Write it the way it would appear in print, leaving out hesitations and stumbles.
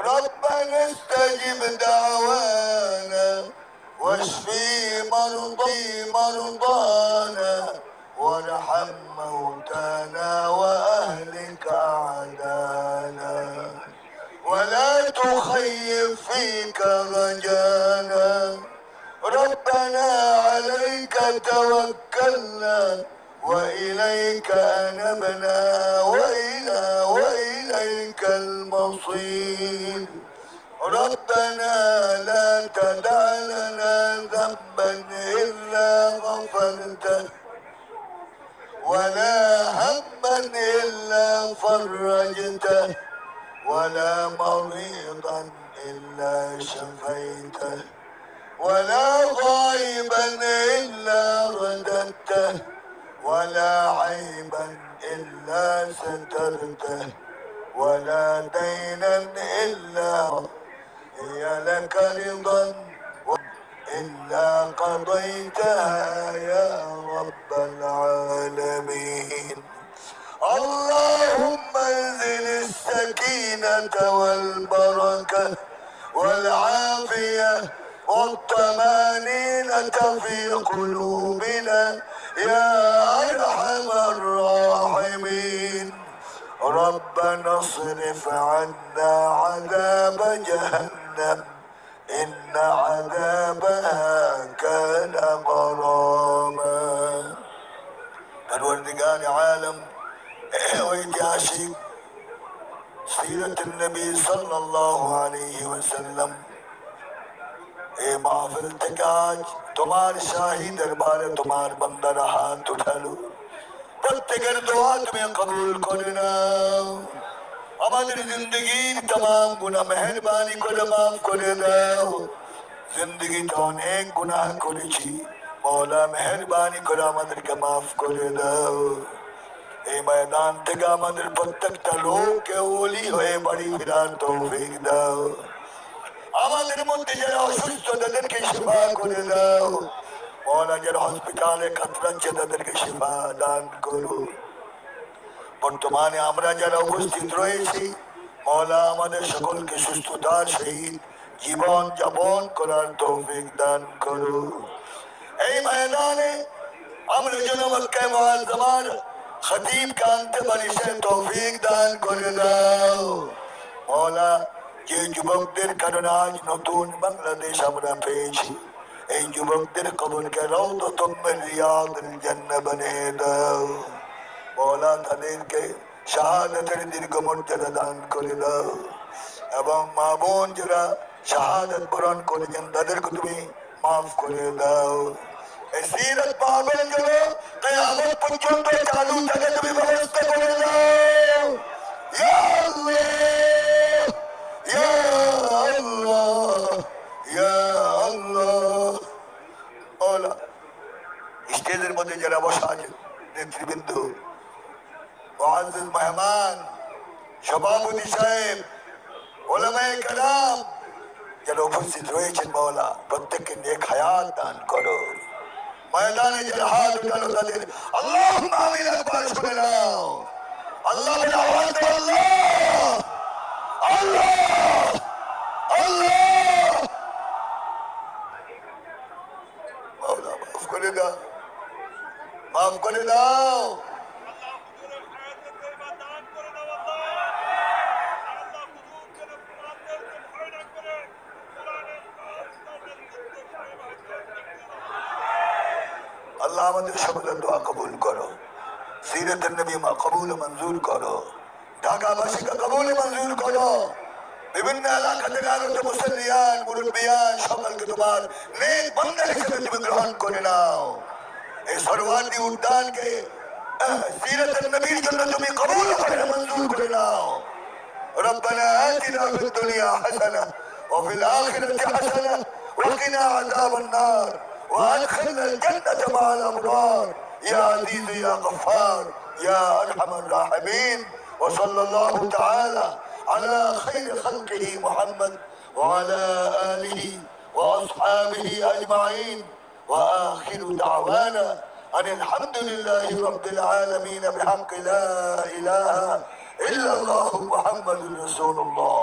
ربنا استجب دعوانا واشفي مرضانا وارحم موتانا وأهلك أعدانا ولا تخيب فيك رجانا ربنا عليك توكلنا وإليك أنبنا وإليك المصير ربنا لا تدع لنا ذنبا إلا غفرته ولا هما إلا فرجته ولا مريضا إلا شفيته ولا غائبا إلا رددته ولا عيبا إلا سترته ولا دينا إلا هي لك رضا إلا قضيتها يا رب العالمين اللهم انزل السكينة والبركة والعافية والطمانينة في قلوبنا يا أرحم الراحمين ربنا اصرف عنا عذاب جهنم إن عذابها كان غراما پروردگار عالم ঐতিহাসিক सीरत नबी सल्लल्लाहु अलैहि वसल्लम ए महफिल থেকে আজ তোমার শাহী দরবারে তোমার বান্দারা হাত উঠালো প্রত্যেকের দোয়া তুমি কবুল করে নাও আমাদের জিন্দগির तमाम গুনাহ মেহেরবানি করে maaf করে দাও জিন্দগিতে অনেক গুনাহ করেছি মওলা মেহেরবানি করে আমাদেরকে maaf করে দাও এই ময়দান থেকে আমাদের প্রত্যেকটা লোককে ওলি হয়ে বাড়ি ফেরার তৌফিক দাও আমাদের মধ্যে যারা অসুস্থ তাদেরকে শিফা করে দাও মওলা যারা হসপিটালে কাতরাচ্ছে তাদেরকে শিফা দান করো বর্তমানে আমরা যারা উপস্থিত রয়েছি মওলা আমাদের সকলকে সুস্থতার সহিত জীবন যাপন করার তৌফিক দান করো এই ময়দানে আমরা যেন মক্কা মুআজ্জামার खतीब का अंत बलिशे तौफीक दान করে দাও মওলা যে যুবকদের কারণে আজ নতুন বাংলাদেশ আমরা পেয়েছি এই যুবকদের কবরকে রওদাতুম মিন রিয়াদিল জান্নাহ বানিয়ে দাও মওলা তাদেরকে শাহাদাতের দীর্ঘ মর্যাদা দান করে দাও এবং মা বোন যারা শাহাদাত বরণ করেছেন তাদেরকে তুমি মাফ করে দাও এই সিরাত পাবেন যেন কিয়ামত পর্যন্ত চালু থাকে তুমি ব্যবস্থা করে দাও ইয়া আল্লাহ ইয়া আল্লাহ ইয়া আল্লাহ ওলা স্টেজের মধ্যে যারা বসা আছেন নেতৃবৃন্দ মুআজ্জিজ মেহমান সভাপতি সাহেব ওলামায়ে কেরাম যারা উপস্থিত রয়েছেন মওলা প্রত্যেককে নেক হায়াত দান করো ময়দানে যারা হাত উঠালো তাদের আল্লাহুম্মা আমিন আকবার শুনে নাও আল্লাহ আওয়াজ দাও আল্লাহ আল্লাহ মওলা মাফ করে দাও মাফ করে দাও আল্লাহ আমাদের সকলের দোয়া কবুল করো সিরাতের নবী মা কবুল মঞ্জুর করো ঢাকাবাসীকে কবুল মঞ্জুর করো বিভিন্ন এলাকা থেকে আগত মুসল্লিয়ান মুরব্বিয়ান সকলকে তোমার নেক বান্দা হিসেবে তুমি গ্রহণ করে নাও এই সর্বাঙ্গী উদ্যানকে সিরাতের নবীর জন্য তুমি কবুল করে মঞ্জুর করে নাও ربنا آتنا في الدنيا حسنة وفي الآخرة حسنة وقنا عذاب النار وادخلنا الجنة مع الأبرار يا عزيز يا غفار يا أرحم الراحمين وصلى الله تعالى على خير خلقه محمد وعلى آله وأصحابه أجمعين وآخر دعوانا أن الحمد لله رب العالمين بحق لا إله إلا الله محمد رسول الله